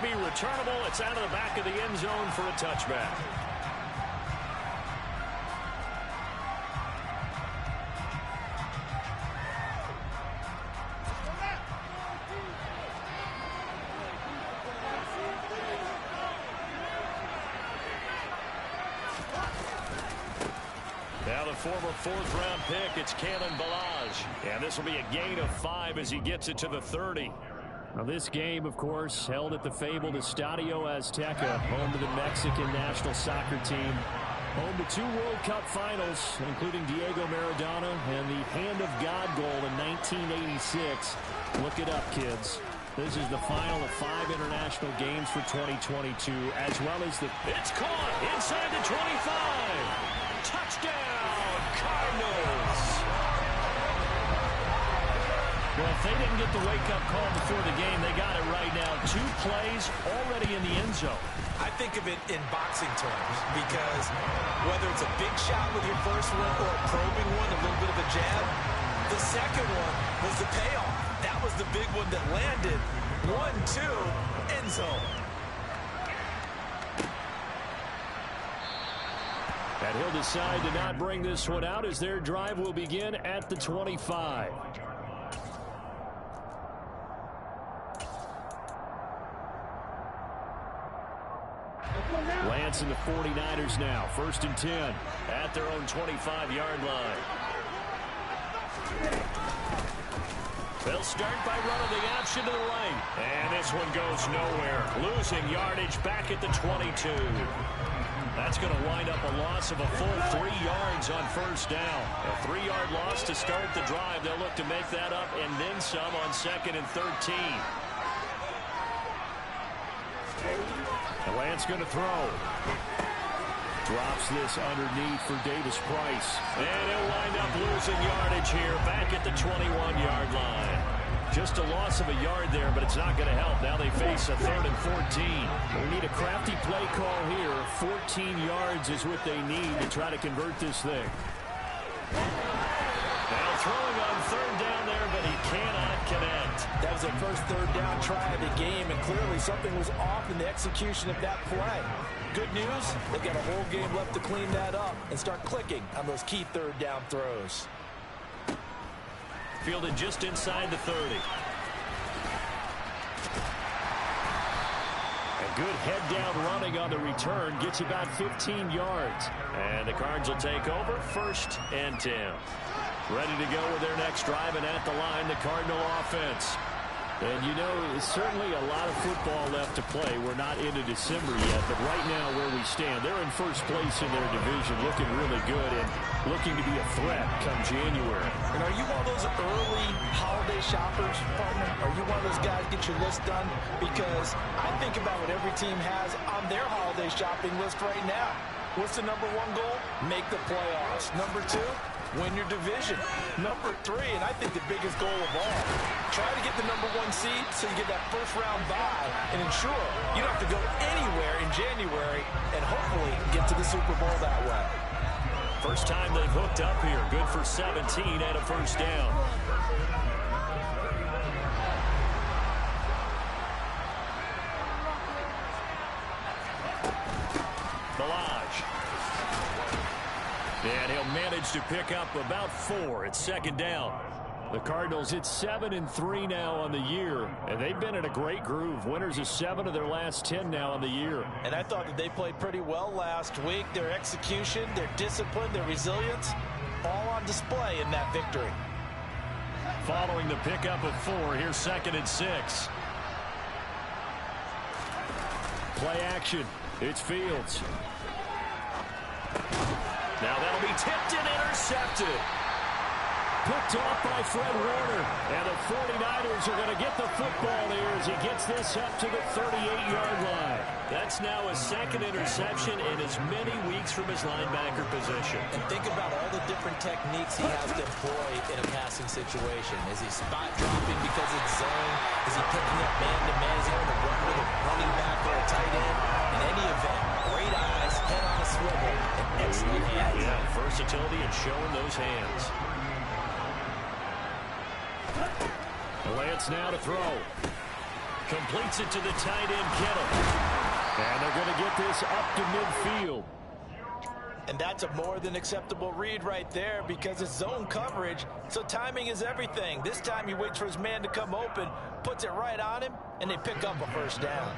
be returnable. It's out of the back of the end zone for a touchback. Now the former fourth-round pick, it's Kalen Balaj. And this will be a gain of 5 as he gets it to the 30. Now this game, of course, held at the fabled Estadio Azteca, home to the Mexican national soccer team. Home to 2 World Cup finals, including Diego Maradona and the Hand of God goal in 1986. Look it up, kids. This is the final of 5 international games for 2022, as well as the... It's caught inside the 25. Touchdown, Cardinals. Well, if they didn't get the wake-up call before the game, they got it right now. 2 plays already in the end zone. I think of it in boxing terms because whether it's a big shot with your first one or a probing one, a little bit of a jab, the second one was the payoff. That was the big one that landed. 1-2, end zone. And he'll decide to not bring this one out as their drive will begin at the 25. Lance and the 49ers now. 1st and 10 at their own 25-yard line. They'll start by running the option to the right. And this one goes nowhere. Losing yardage back at the 22. That's going to wind up a loss of a full 3 yards on 1st down. A 3-yard loss to start the drive. They'll look to make that up and then some on 2nd and 13. And Lance going to throw. Drops this underneath for Davis Price. And he'll wind up losing yardage here back at the 21-yard line. Just a loss of a yard there, but it's not going to help. Now they face a 3rd and 14. We need a crafty play call here. 14 yards is what they need to try to convert this thing. Now throwing on 3rd down there, but he cannot connect. That was their first 3rd down try of the game, and clearly something was off in the execution of that play. Good news, they've got a whole game left to clean that up and start clicking on those key 3rd down throws. Fielded just inside the 30. A good head down running on the return gets you about 15 yards. And the Cards will take over 1st and 10. Ready to go with their next drive, and at the line, the Cardinal offense. And you know, there's certainly a lot of football left to play. We're not into December yet, but right now where we stand, they're in 1st place in their division, looking really good and looking to be a threat come January. And are you one of those early holiday shoppers, partner? Are you one of those guys get your list done? Because I think about what every team has on their holiday shopping list right now. What's the #1 goal? Make the playoffs. #2, win your division. #3, and I think the biggest goal of all, try to get the #1 seed so you get that first-round bye and ensure you don't have to go anywhere in January and hopefully get to the Super Bowl that way. First time they've hooked up here. Good for 17 and a 1st down. And he'll manage to pick up about 4 at 2nd down. The Cardinals, it's 7-3 now on the year, and they've been in a great groove. Winners of 7 of their last 10 now on the year. And I thought that they played pretty well last week. Their execution, their discipline, their resilience, all on display in that victory. Following the pickup of 4, here's 2nd and 6. Play action. It's Fields. Now that'll be tipped and intercepted. Picked off by Fred Warner. And the 49ers are going to get the football here as he gets this up to the 38-yard line. That's now his 2nd interception in as many weeks from his linebacker position. And think about all the different techniques he has to employ in a passing situation. Is he spot dropping because it's zone? Is he picking up man-to-man? Is he going to run with a running back or a tight end? In any event, great eyes, head on a swivel, and excellent hands. Yeah, versatility and showing those hands. Lance now to throw. Completes it to the tight end, Kittle. And they're going to get this up to midfield. And that's a more than acceptable read right there because it's zone coverage, so timing is everything. This time he waits for his man to come open, puts it right on him, and they pick up a first down.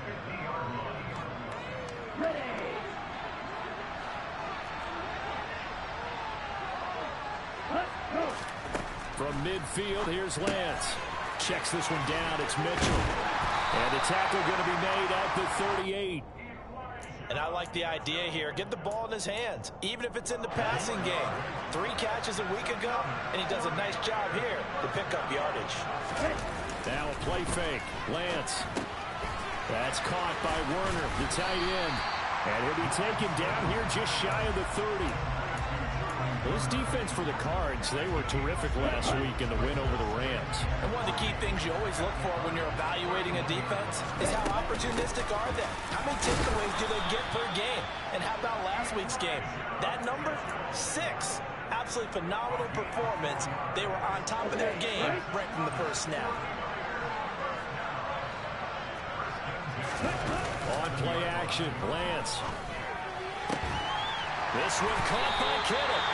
From midfield, here's Lance. Checks this one down. It's Mitchell. And the tackle going to be made at the 38. And I like the idea here. Get the ball in his hands, even if it's in the passing game. 3 catches a week ago, and he does a nice job here to pick up yardage. Now a play fake. Lance. That's caught by Werner, the tight end. And he'll be taken down here just shy of the 30. This defense for the Cards, they were terrific last week in the win over the Rams. And one of the key things you always look for when you're evaluating a defense is how opportunistic are they? How many takeaways do they get per game? And how about last week's game? That number? 6. Absolutely phenomenal performance. They were on top of their game right from the first snap. On play action, Lance. This one caught by Kittle.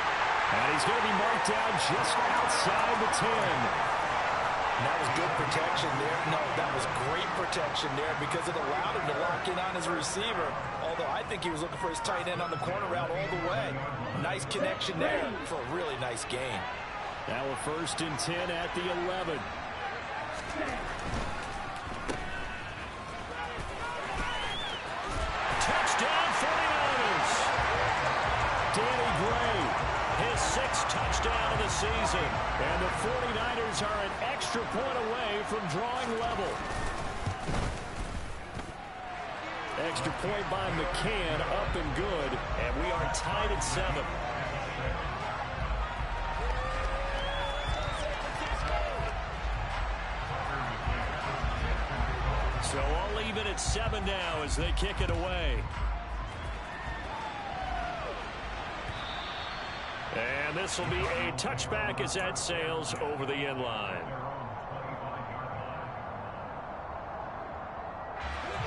And he's going to be marked down just outside the 10. And that was good protection there. No, that was great protection there because it allowed him to lock in on his receiver. Although I think he was looking for his tight end on the corner route all the way. Nice connection there for a really nice gain. Now a 1st and 10 at the 11. Touchdown 49ers. Danny Gray, his 6th touchdown of the season. And the 49ers are an extra point away from drawing level. Extra point by McCann, up and good. And we are tied at 7. So all even at 7 now as they kick it away. And this will be a touchback as that sails over the end line.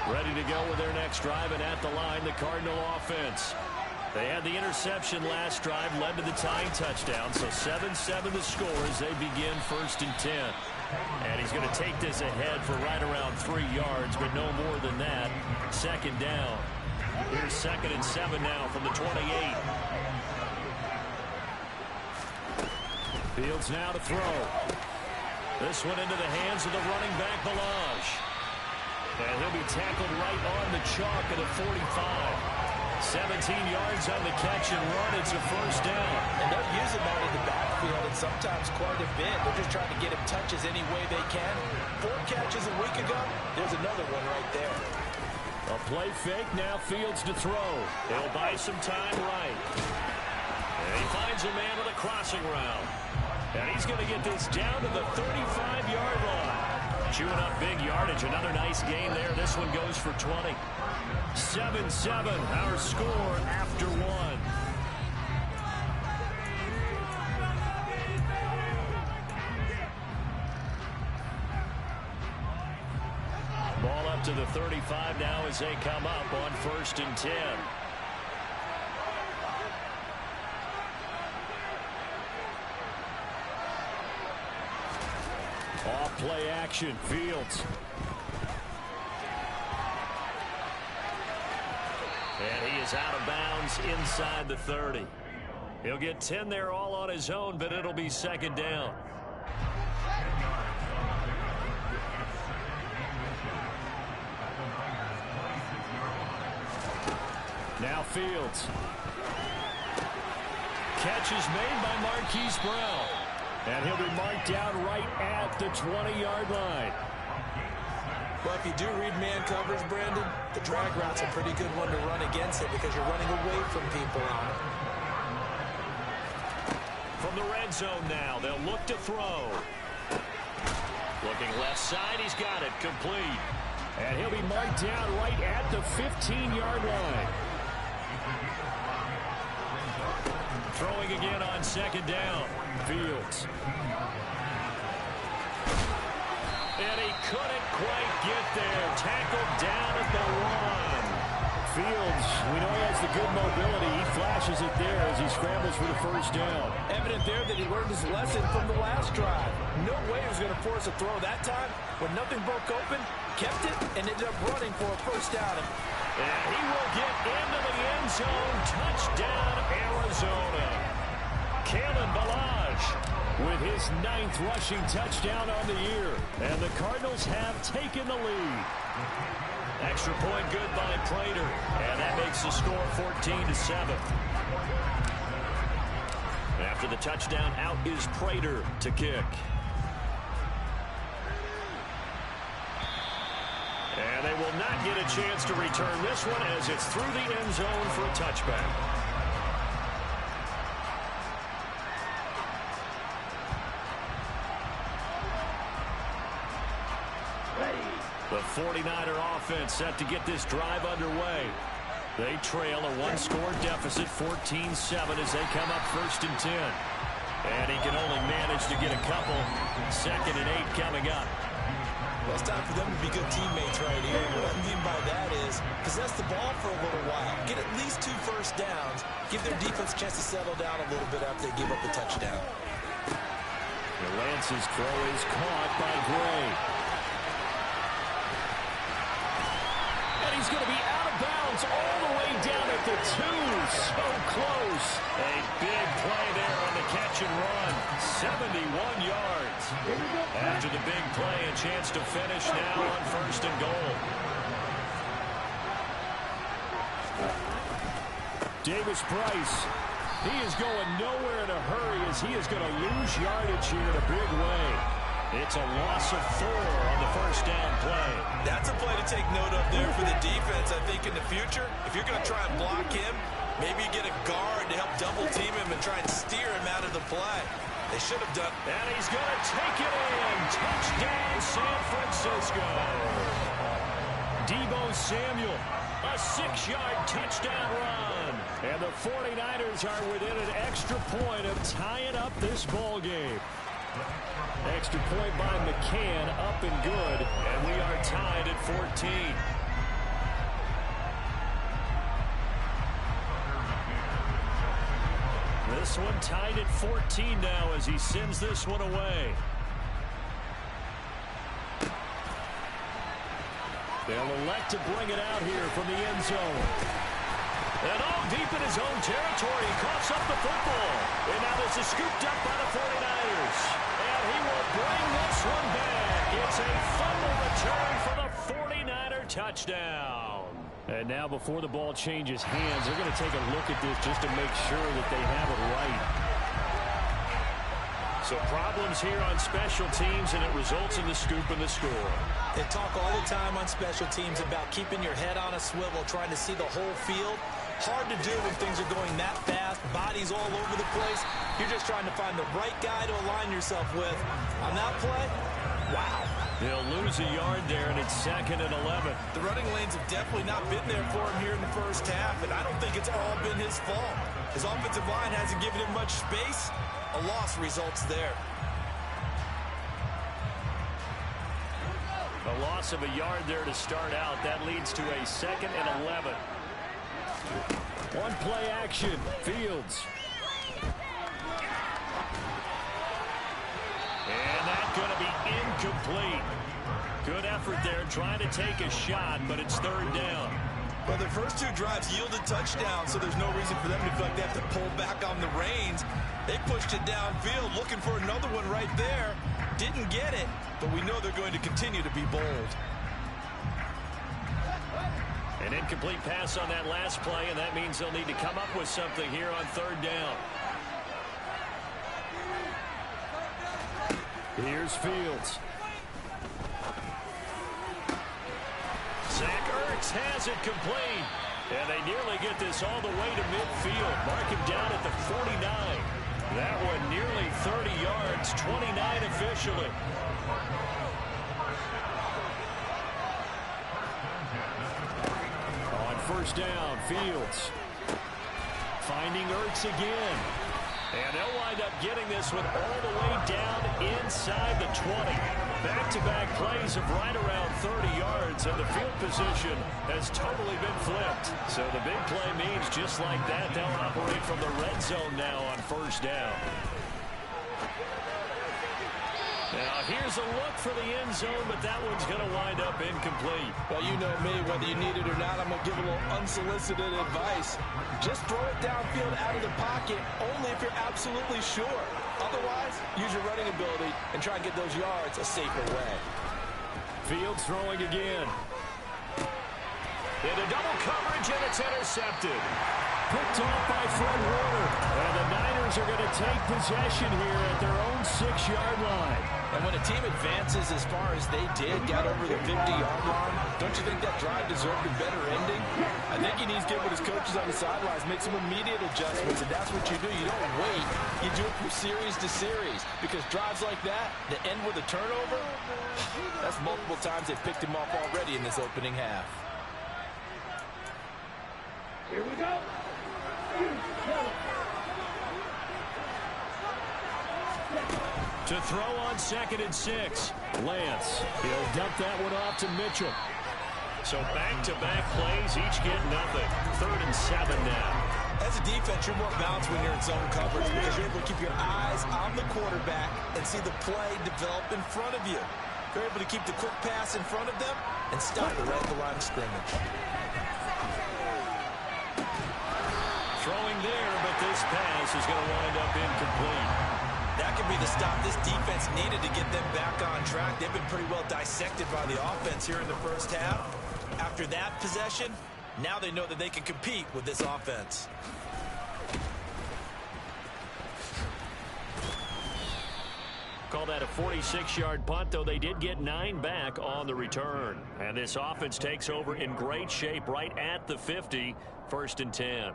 Ready to go with their next drive, and at the line, the Cardinal offense. They had the interception last drive, led to the tying touchdown, so 7-7 the score as they begin 1st and 10. And he's going to take this ahead for right around 3 yards, but no more than that. 2nd down. Here's 2nd and 7 now from the 28. Fields now to throw. This one into the hands of the running back, Balaj. And he'll be tackled right on the chalk at the 45. 17 yards on the catch and run. It's a 1st down. And they'll use him out in the backfield and sometimes quite a bit. They're just trying to get him touches any way they can. 4 catches a week ago. There's another one right there. A play fake. Now Fields to throw. He'll buy some time right. And he finds a man with a crossing route. And he's going to get this down to the 35-yard line. Chewing up big yardage. Another nice gain there. This one goes for 20. 7-7, our score after 1. Ball up to the 35 now as they come up on 1st and 10. Off play action, Fields. And he is out of bounds inside the 30. He'll get 10 there all on his own, but it'll be 2nd down. Now Fields. Catch is made by Marquise Brown. And he'll be marked down right at the 20-yard line. Well, if you do read man coverage, Brandon, the drag route's a pretty good one to run against it because you're running away from people on it. From the red zone now, they'll look to throw. Looking left side, he's got it, complete. And he'll be marked down right at the 15-yard line. Throwing again on 2nd down. Fields. And he couldn't quite get there. Tackled down at the 1. Fields, we know he has the good mobility. He flashes it there as he scrambles for the first down. Evident there that he learned his lesson from the last drive. No way he was going to force a throw that time. When nothing broke open, kept it, and ended up running for a first down. And he will get into the end zone. Touchdown, Arizona. Kalen Ballage with his 9th rushing touchdown on the year. And the Cardinals have taken the lead. Extra point good by Prater. And that makes the score 14-7. After the touchdown, out is Prater to kick. And they will not get a chance to return this one as it's through the end zone for a touchback. The 49er offense set to get this drive underway. They trail a one-score deficit, 14-7, as they come up 1st and 10. And he can only manage to get a couple. 2nd and 8 coming up. Well, it's time for them to be good teammates right here. What I mean by that is possess the ball for a little while. Get at least 2 first downs. Give their defense a chance to settle down a little bit after they give up the touchdown. Lance's throw is caught by Gray. And he's going to be out of bounds all the way down at the 2. So close. A big play there on the catch and run. 71 yards. After the big play, a chance to finish now on 1st and goal. Davis Price. He is going nowhere in a hurry as he is going to lose yardage here in a big way. It's a loss of 4 on the first down play. That's a play to take note of there for the defense, I think, in the future. If you're going to try and block him, maybe get a guard to help double team him and try and steer him out of the play. They should have done. And he's going to take it in. Touchdown, San Francisco. Deebo Samuel, a 6-yard touchdown run. And the 49ers are within an extra point of tying up this ball game. Extra point by McCann, up and good, and we are tied at 14. This one tied at 14 now as he sends this one away. They'll elect to bring it out here from the end zone. And all deep in his own territory, he coughs up the football. And now this is scooped up by the 49ers. And he will bring this one back. It's a fumble return for the 49er touchdown. And now before the ball changes hands, they're going to take a look at this just to make sure that they have it right. So problems here on special teams, and it results in the scoop and the score. They talk all the time on special teams about keeping your head on a swivel, trying to see the whole field. Hard to do when things are going that fast, bodies all over the place. You're just trying to find the right guy to align yourself with. On that play, wow. They'll lose a yard there, and it's 2nd and 11. The running lanes have definitely not been there for him here in the first half, and I don't think it's all been his fault. His offensive line hasn't given him much space. A loss results there. A loss of a yard there to start out. That leads to a 2nd and 11. One play action. Fields. And that's going to be incomplete. Good effort there trying to take a shot, but it's 3rd down. Well, their first 2 drives yielded touchdowns, so there's no reason for them to feel like they have to pull back on the reins. They pushed it downfield, looking for another one right there. Didn't get it, but we know they're going to continue to be bold. An incomplete pass on that last play, and that means they'll need to come up with something here on 3rd down. Here's Fields. Zach Ertz has it complete. And they nearly get this all the way to midfield. Mark him down at the 49. That one nearly 30 yards, 29 officially. On 1st down, Fields. Finding Ertz again. And they'll wind up getting this one all the way down inside the 20. Back-to-back plays of right around 30 yards, and the field position has totally been flipped. So the big play means just like that, they'll operate from the red zone now on first down. Now, here's a look for the end zone, but that one's going to wind up incomplete. Well, you know me, whether you need it or not, I'm going to give a little unsolicited advice. Just throw it downfield out of the pocket, only if you're absolutely sure. Otherwise, use your running ability and try and get those yards a safer way. Fields throwing again. Into double coverage, and it's intercepted. Picked off by Fred Warner. And the Niners are going to take possession here at their own 6-yard line. And when a team advances as far as they did, got over the 50-yard line, don't you think that drive deserved a better ending? I think he needs to get with his coaches on the sidelines, make some immediate adjustments, and that's what you do. You don't wait. You do it from series to series, because drives like that end with a turnover, that's multiple times they've picked him off already in this opening half. Here we go. To throw on 2nd and 6. Lance. He'll dump that one off to Mitchell. So back-to-back plays, each get nothing. 3rd and 7 now. As a defense, you're more balanced when you're in zone coverage because you're able to keep your eyes on the quarterback and see the play develop in front of you. You're able to keep the quick pass in front of them and stop it right at the line of scrimmage. Throwing there, but this pass is going to wind up incomplete. That could be the stop this defense needed to get them back on track. They've been pretty well dissected by the offense here in the first half. After that possession, now they know that they can compete with this offense. Call that a 46-yard punt, though they did get 9 back on the return. And this offense takes over in great shape right at the 50, 1st and 10.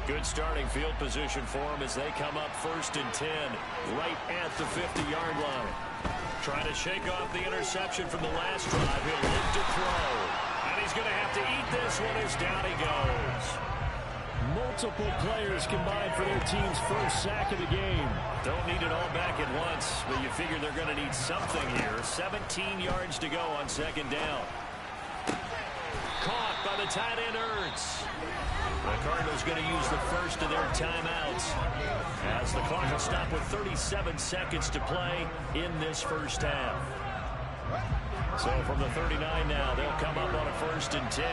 Good starting field position for them as they come up 1st and 10, right at the 50-yard line. Trying to shake off the interception from the last drive. He'll look to throw. And he's going to have to eat this one as down he goes. Multiple players combined for their team's first sack of the game. Don't need it all back at once, but you figure they're going to need something here. 17 yards to go on 2nd down. Caught by the tight end Ertz. The Cardinals going to use the first of their timeouts as the clock will stop with 37 seconds to play in this first half. So from the 39 now, they'll come up on a 1st and 10.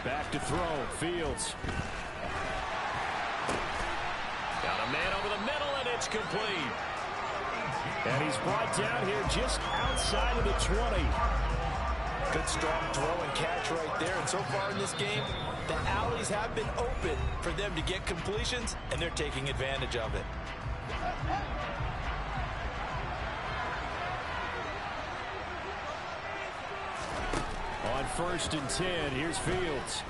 Back to throw, Fields. Got a man over the middle, and it's complete. And he's brought down here just outside of the 20. Good strong throw and catch right there. And so far in this game, the alleys have been open for them to get completions, and they're taking advantage of it. On 1st and 10, here's Fields.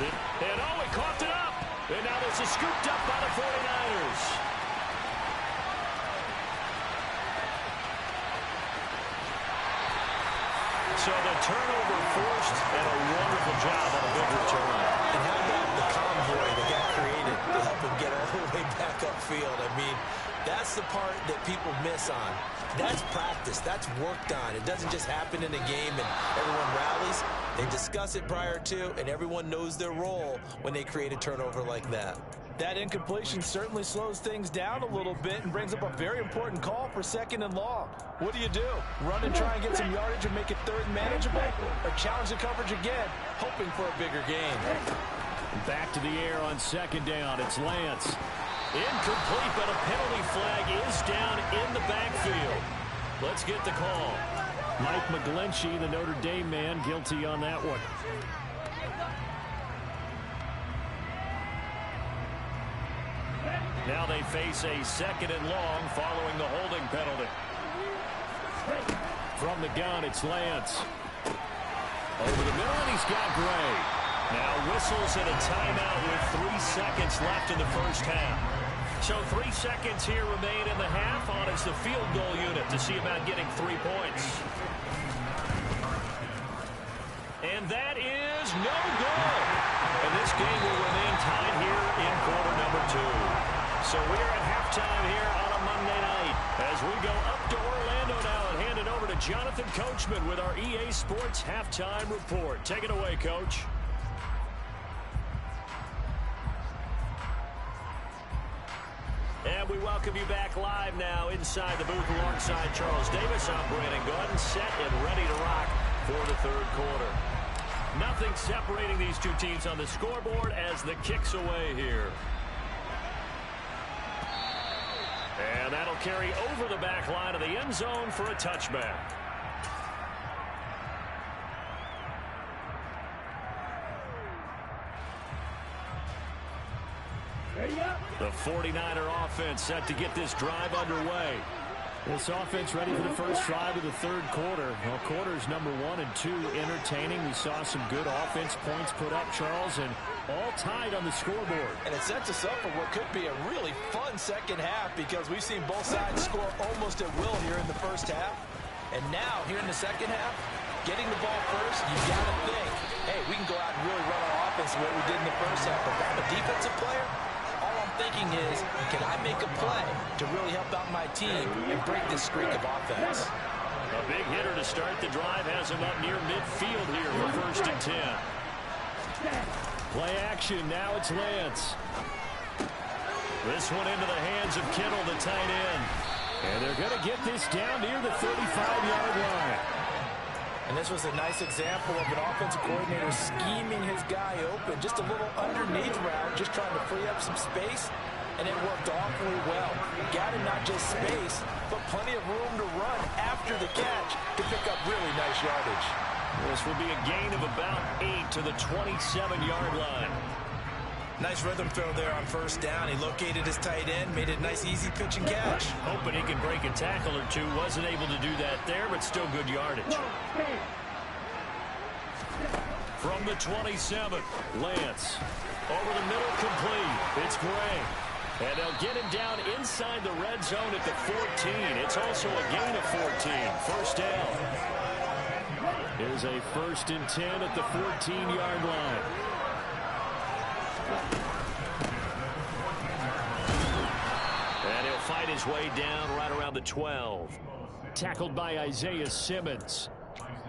And oh, he coughed it up. And now this is scooped up by the 49ers. So the turnover forced, and a wonderful job on a big return. And how about the convoy that got created to help him get all the way back upfield? I mean, that's the part that people miss on. That's practice. That's worked on. It doesn't just happen in a game and everyone rallies. They discuss it prior to, and everyone knows their role when they create a turnover like that. That incompletion certainly slows things down a little bit and brings up a very important call for 2nd and long. What do? Run and try and get some yardage and make it 3rd and manageable? Or challenge the coverage again, hoping for a bigger gain? Back to the air on 2nd down. It's Lance. Incomplete, but a penalty flag is down in the backfield. Let's get the call. Mike McGlinchey, the Notre Dame man, guilty on that one. Now they face a 2nd and long following the holding penalty. From the gun, it's Lance. Over the middle, and he's got Gray. Now whistles and a timeout with 3 seconds left in the first half. So 3 seconds here remain in the half. On is the field goal unit to see about getting 3 points. And that is no good. And this game will remain tied here in quarter number 2. So we are at halftime here on a Monday night as we go up to Orlando now and hand it over to Jonathan Coachman with our EA Sports Halftime Report. Take it away, Coach. And we welcome you back live now inside the booth alongside Charles Davis. I'm Brandon Gordon, set and ready to rock for the third quarter. Nothing separating these two teams on the scoreboard as the kick's away here. And that'll carry over the back line of the end zone for a touchback. The 49er offense set to get this drive underway. This offense ready for the first drive of the third quarter. Well, quarters number 1 and 2 entertaining. We saw some good offense points put up, Charles, and all tied on the scoreboard. And it sets us up for what could be a really fun second half because we've seen both sides score almost at will here in the first half. And now, here in the second half, getting the ball first, you've got to think, hey, we can go out and really run our offense the way we did in the first half. But if I'm a defensive player, all I'm thinking is, can I make a play to really help out my team and break this streak of offense? A big hitter to start the drive has him up near midfield here for 1st and 10. Play action, now it's Lance. This one into the hands of Kittle, the tight end. And they're going to get this down near the 35-yard line. And this was a nice example of an offensive coordinator scheming his guy open. Just a little underneath route, just trying to free up some space. And it worked awfully well. Got him not just space, but plenty of room to run after the catch to pick up really nice yardage. This will be a gain of about 8 to the 27-yard line. Nice rhythm throw there on 1st down. He located his tight end, made it a nice easy pitch and catch. Hoping he could break a tackle or two. Wasn't able to do that there, but still good yardage. From the 27, Lance. Over the middle, complete. It's Gray. And they'll get him down inside the red zone at the 14. It's also a gain of 14. 1st down. Here's a 1st and 10 at the 14-yard line. And he'll fight his way down right around the 12. Tackled by Isaiah Simmons.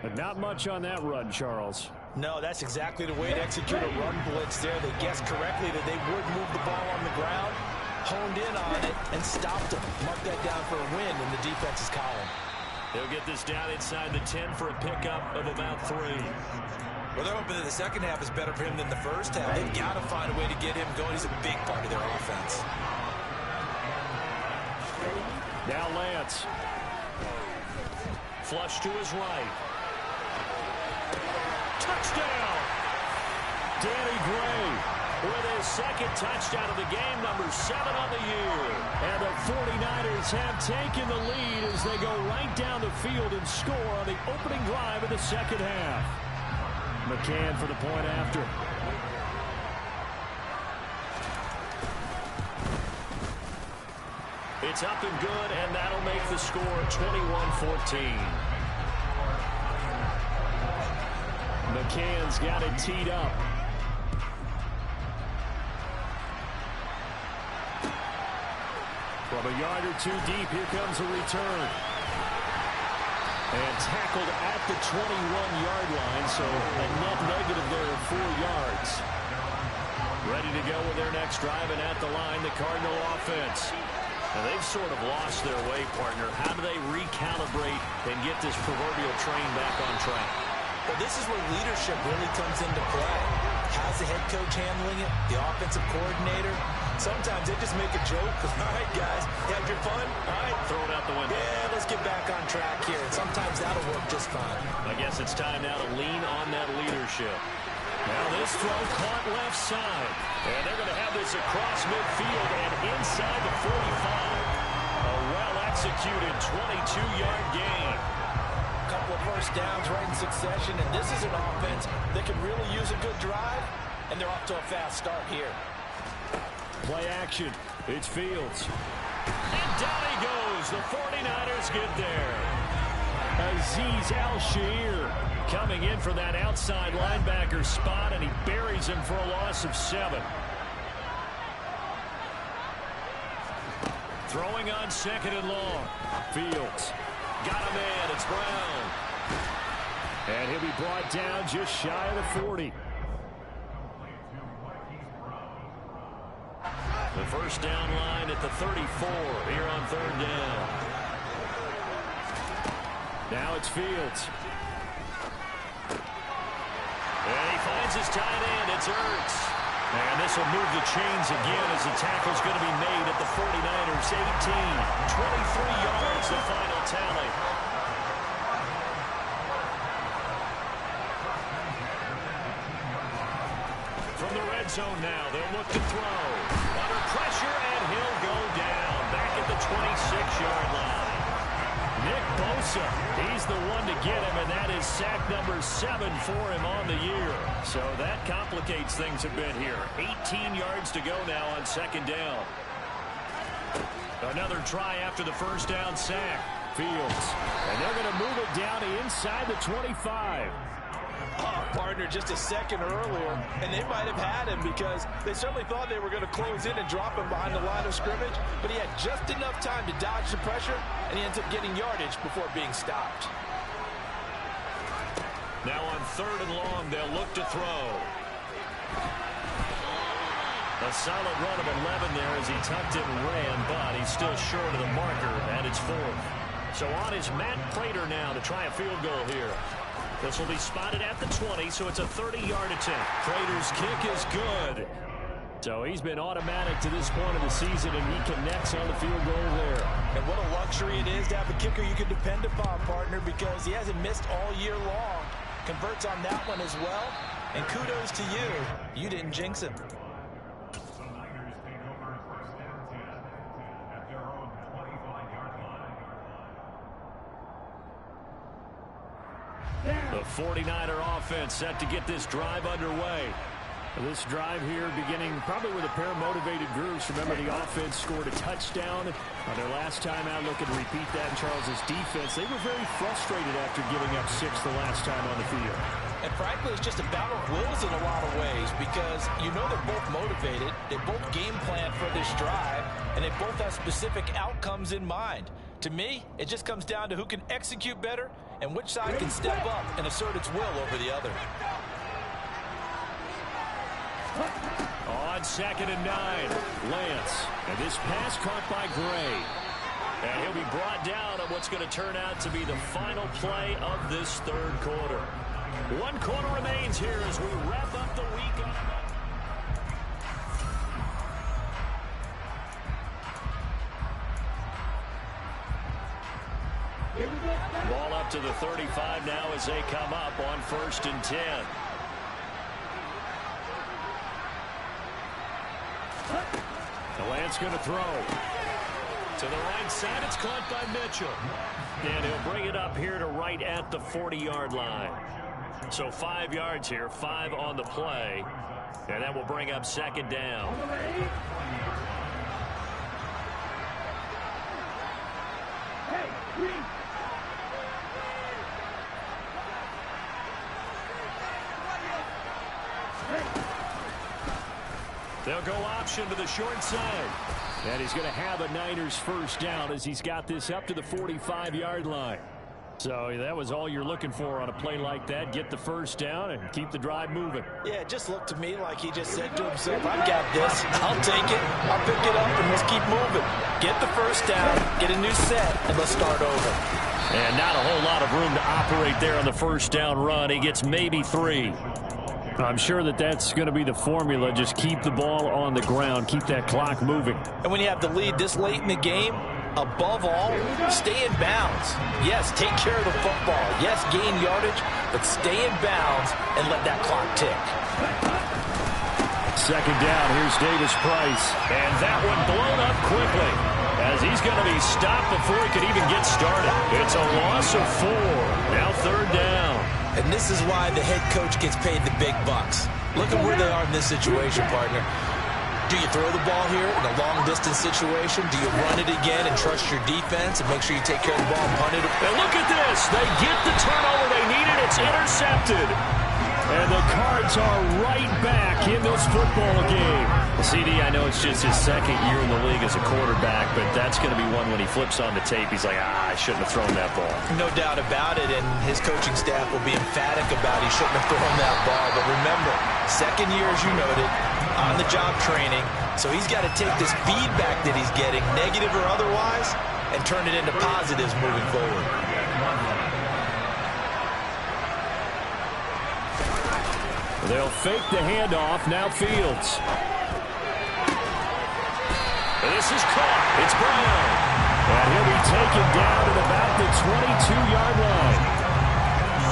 But not much on that run, Charles. No, that's exactly the way to execute a run blitz there. They guessed correctly that they would move the ball on the ground, honed in on it, and stopped him. Mark that down for a win in the defense's column. They'll get this down inside the 10 for a pickup of about 3. Well, they're hoping that the second half is better for him than the first half. They've got to find a way to get him going. He's a big part of their offense. Now Lance. Flush to his right. Touchdown! Danny Gray with his 2nd touchdown of the game, number 7 on the year. And the 49ers have taken the lead as they go right down the field and score on the opening drive of the second half. McCann for the point after. It's up and good, and that'll make the score 21-14. McCann's got it teed up. From a yard or 2 deep, here comes a return. And tackled at the 21-yard line, so a net negative there of 4 yards. Ready to go with their next drive, and at the line, the Cardinal offense. Now, they've sort of lost their way, partner. How do they recalibrate and get this proverbial train back on track? Well, this is where leadership really comes into play. How's the head coach handling it? The offensive coordinator? Sometimes they just make a joke. All right, guys, you had your fun? All right. Throw it out the window. Yeah, let's get back on track here. And sometimes that'll work just fine. I guess it's time now to lean on that leadership. Now this throw caught left side. And they're going to have this across midfield and inside the 45. A well-executed 22-yard gain. A couple of 1st downs right in succession. And this is an offense that can really use a good drive. And they're off to a fast start here. Play action. It's Fields. And down he goes. The 49ers get there. Azeez Al-Shaair coming in for that outside linebacker spot, and he buries him for a loss of 7. Throwing on 2nd and long. Fields. Got him in. It's Brown. And he'll be brought down just shy of the 40. The first down line at the 34 here on 3rd down. Now it's Fields. And he finds his tight end. It's Ertz. And this will move the chains again as the tackle's going to be made at the 49ers 18. 23 yards, the final tally. From the red zone now, they'll look to throw. Under pressure, and he'll go down. Back at the 26-yard line. Nick Bosa, he's the one to get him, and that is sack number 7 for him on the year. So that complicates things a bit here. 18 yards to go now on 2nd down. Another try after the first down sack. Fields. And they're going to move it down to inside the 25. Partner just a second earlier, and they might have had him because they certainly thought they were going to close in and drop him behind the line of scrimmage, but he had just enough time to dodge the pressure, and he ends up getting yardage before being stopped. Now on 3rd and long, they'll look to throw. A solid run of 11 there as he tucked it and ran, but he's still short of the marker, and it's 4th. So on is Matt Prater now to try a field goal here. This will be spotted at the 20, so it's a 30-yard attempt. Prater's kick is good. So he's been automatic to this point of the season, and he connects on the field goal there. And what a luxury it is to have a kicker you can depend upon, partner, because he hasn't missed all year long. Converts on that one as well, and kudos to you. You didn't jinx him. The 49er offense set to get this drive underway. This drive here beginning probably with a pair of motivated groups. Remember, the offense scored a touchdown on their last time out. Looking to repeat that in Charles's defense. They were very frustrated after giving up 6 the last time on the field. And frankly, it's just a battle of wills in a lot of ways because you know they're both motivated. They both game plan for this drive, and they both have specific outcomes in mind. To me, it just comes down to who can execute better and which side can step up and assert its will over the other. On 2nd and 9, Lance. And this pass caught by Gray. And he'll be brought down on what's going to turn out to be the final play of this 3rd quarter. 1 quarter remains here as we wrap up the week. Ball up to the 35 now as they come up on 1st and 10. The Lance going to throw. To the right side, it's caught by Mitchell. And he'll bring it up here to right at the 40-yard line. So 5 yards here, 5 on the play. And that will bring up 2nd down. They'll go option to the short side. And he's going to have a Niners first down as he's got this up to the 45-yard line. So that was all you're looking for on a play like that. Get the first down and keep the drive moving. Yeah, it just looked to me like he just said to himself, I've got this. I'll take it. I'll pick it up, and let's keep moving. Get the first down, get a new set, and let's start over. And not a whole lot of room to operate there on the first down run. He gets maybe 3. I'm sure that that's going to be the formula. Just keep the ball on the ground. Keep that clock moving. And when you have the lead this late in the game, above all, stay in bounds. Yes, take care of the football. Yes, gain yardage, but stay in bounds and let that clock tick. 2nd down, here's Davis Price. And that one blown up quickly as he's going to be stopped before he could even get started. It's a loss of 4. Now 3rd down. And this is why the head coach gets paid the big bucks. Look at where they are in this situation, partner. Do you throw the ball here in a long-distance situation? Do you run it again and trust your defense and make sure you take care of the ball and punt it? And look at this. They get the turnover they needed. It's intercepted. And the Cards are right back in this football game. CD, I know it's just his second year in the league as a quarterback, but that's going to be one when he flips on the tape, he's like, I shouldn't have thrown that ball. No doubt about it, and his coaching staff will be emphatic about he shouldn't have thrown that ball. But remember, second year, as you noted, on-the-job training, so he's got to take this feedback that he's getting, negative or otherwise, and turn it into positives moving forward. They'll fake the handoff. Now Fields. This is caught. It's Brown. And he'll be taken down at about the 22-yard line.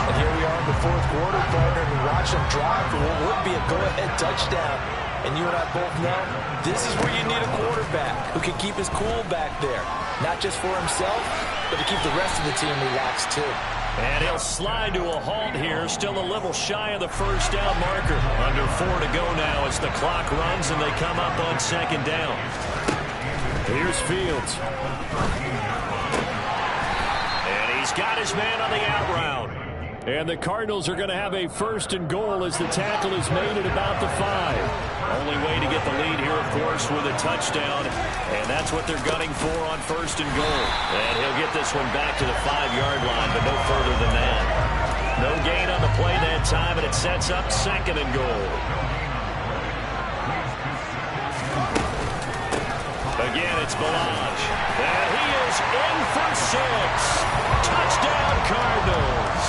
And here we are in the fourth quarter, partner, and we watch them drive for what would be a go-ahead touchdown. And you and I both know this is where you need a quarterback who can keep his cool back there. Not just for himself, but to keep the rest of the team relaxed too. And he'll slide to a halt here, still a little shy of the first down marker. Under 4 to go now as the clock runs and they come up on second down. Here's Fields. And he's got his man on the out route. And the Cardinals are going to have a first and goal as the tackle is made at about the 5. Only way to get the lead here, of course, with a touchdown. And that's what they're gunning for on first and goal. And he'll get this one back to the 5-yard line, but no further than that. No gain on the play that time, and it sets up second and goal. Again, it's Balaj. And he is in for 6. Touchdown, Cardinals.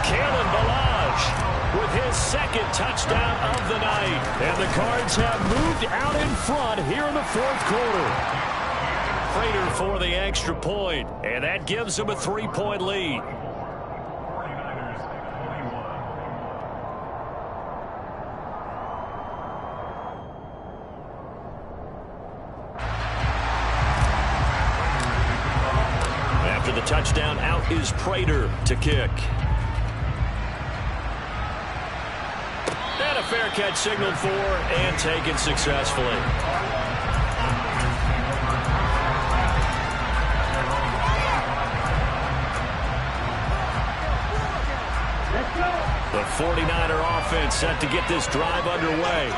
Kalen Balaj with his second touchdown of the night. And the Cards have moved out in front here in the fourth quarter. Prater for the extra point, and that gives them a 3-point lead. After the touchdown, out is Prater to kick. And a fair catch signaled for and taken successfully. The 49er offense set to get this drive underway.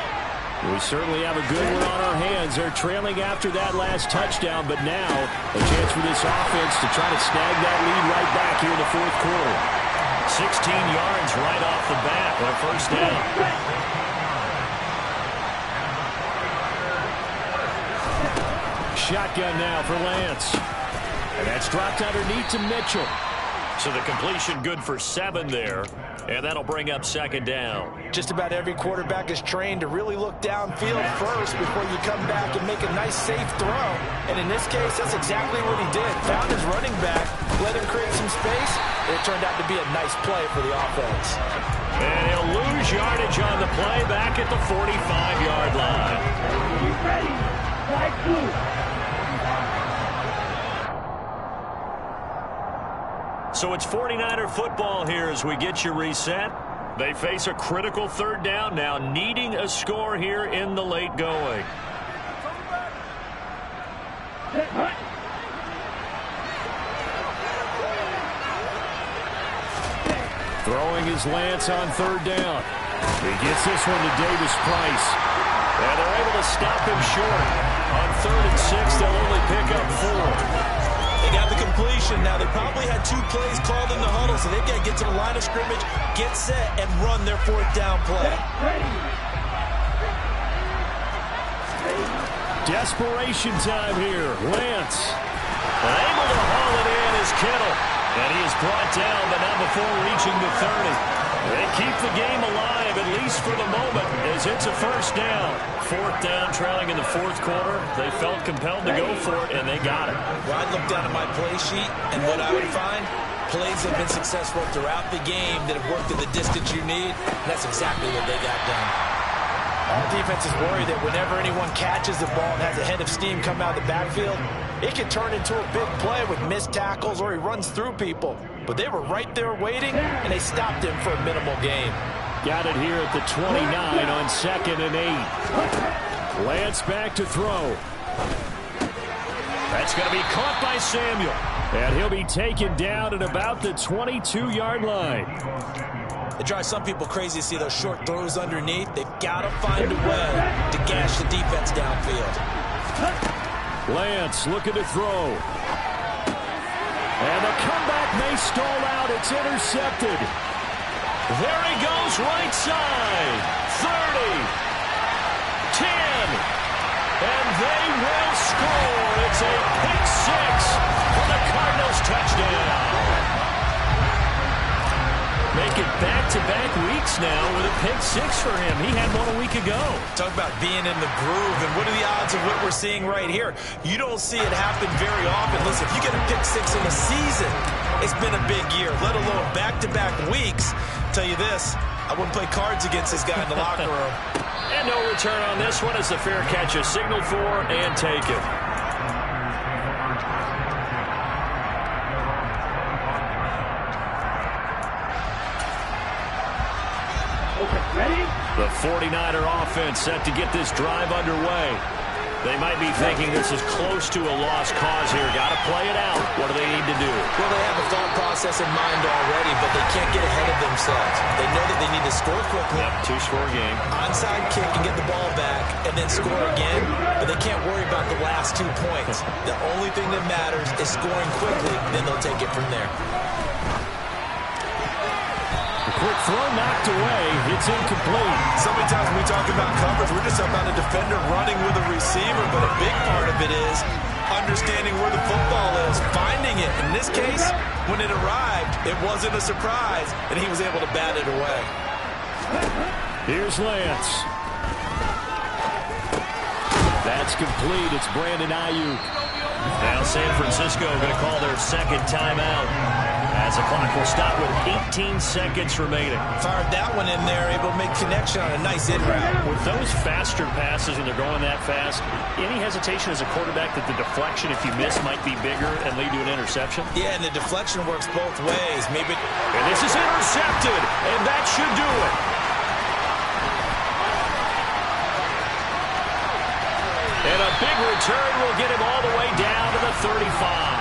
We certainly have a good one on our hands. They're trailing after that last touchdown, but now a chance for this offense to try to snag that lead right back here in the fourth quarter. 16 yards right off the bat on a first down. Shotgun now for Lance. And that's dropped underneath to Mitchell. So the completion good for 7 there. And that'll bring up second down. Just about every quarterback is trained to really look downfield first before you come back and make a nice, safe throw. And in this case, that's exactly what he did. Found his running back, let him create some space, and it turned out to be a nice play for the offense. And he'll lose yardage on the play back at the 45-yard line. Ready. Slide 2. So it's 49er football here as we get you reset. They face a critical third down now, needing a score here in the late going. Throwing his Lance on third down. He gets this one to Davis Price. And they're able to stop him short. On 3rd and 6, they'll only pick up 4. They got the completion. Now, they probably had 2 plays called in the huddle, so they've got to get to the line of scrimmage, get set, and run their 4th down play. Desperation time here. Lance able to haul it in is Kittle. And he is brought down, but not before reaching the 30. They keep the game alive, at least for the moment, as it's a first down. 4th down, trailing in the 4th quarter. They felt compelled to go for it, and they got it. Well, I'd look down at my play sheet, and what I would find, plays have been successful throughout the game that have worked to the distance you need. And that's exactly what they got done. Our defense is worried that whenever anyone catches the ball and has a head of steam come out of the backfield, it can turn into a big play with missed tackles or he runs through people. But they were right there waiting, and they stopped him for a minimal gain. Got it here at the 29 on 2nd and 8. Lance back to throw. That's going to be caught by Samuel. And he'll be taken down at about the 22-yard line. It drives some people crazy to see those short throws underneath. They've got to find a way to gash the defense downfield. Lance looking to throw. And the comeback may stall out. It's intercepted. There he goes, right side. 30. 10. And they will score. It's a pick six for the Cardinals touchdown. Make it back-to-back weeks now with a pick six for him. He had one a week ago. Talk about being in the groove, and what are the odds of what we're seeing right here? You don't see it happen very often. Listen, if you get a pick six in a season, it's been a big year, let alone back-to-back weeks. Tell you this, I wouldn't play cards against this guy in the locker room. And no return on this one as the fair catch is signaled for and taken. Ready? The 49er offense set to get this drive underway. They might be thinking this is close to a lost cause here. Got to play it out. What do they need to do? Well, they have a thought process in mind already, but they can't get ahead of themselves. They know that they need to score quickly. Yep, two-score game. Onside kick and get the ball back and then score again, but they can't worry about the last 2 points. The only thing that matters is scoring quickly, then they'll take it from there. Quick throw knocked away. It's incomplete. So many times when we talk about coverage, we're just talking about a defender running with a receiver, but a big part of it is understanding where the football is, finding it. In this case, when it arrived, it wasn't a surprise, and he was able to bat it away. Here's Lance. That's complete. It's Brandon Ayuk. Now San Francisco going to call their second timeout as the clock will stop with 18 seconds remaining. Fired that one in there, able to make connection on a nice in route. With those faster passes when they're going that fast, any hesitation as a quarterback that the deflection, if you miss, might be bigger and lead to an interception? Yeah, and the deflection works both ways. Maybe. And this is intercepted, and that should do it. And a big return will get him all the way down to the 35.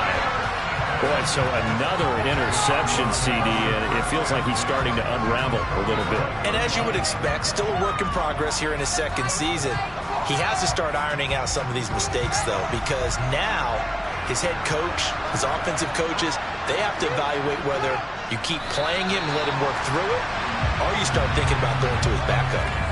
Boy, so another interception, CD, and it feels like he's starting to unravel a little bit. And as you would expect, still a work in progress here in his second season. He has to start ironing out some of these mistakes, though, because now his head coach, his offensive coaches, they have to evaluate whether you keep playing him and let him work through it, or you start thinking about going to his backup.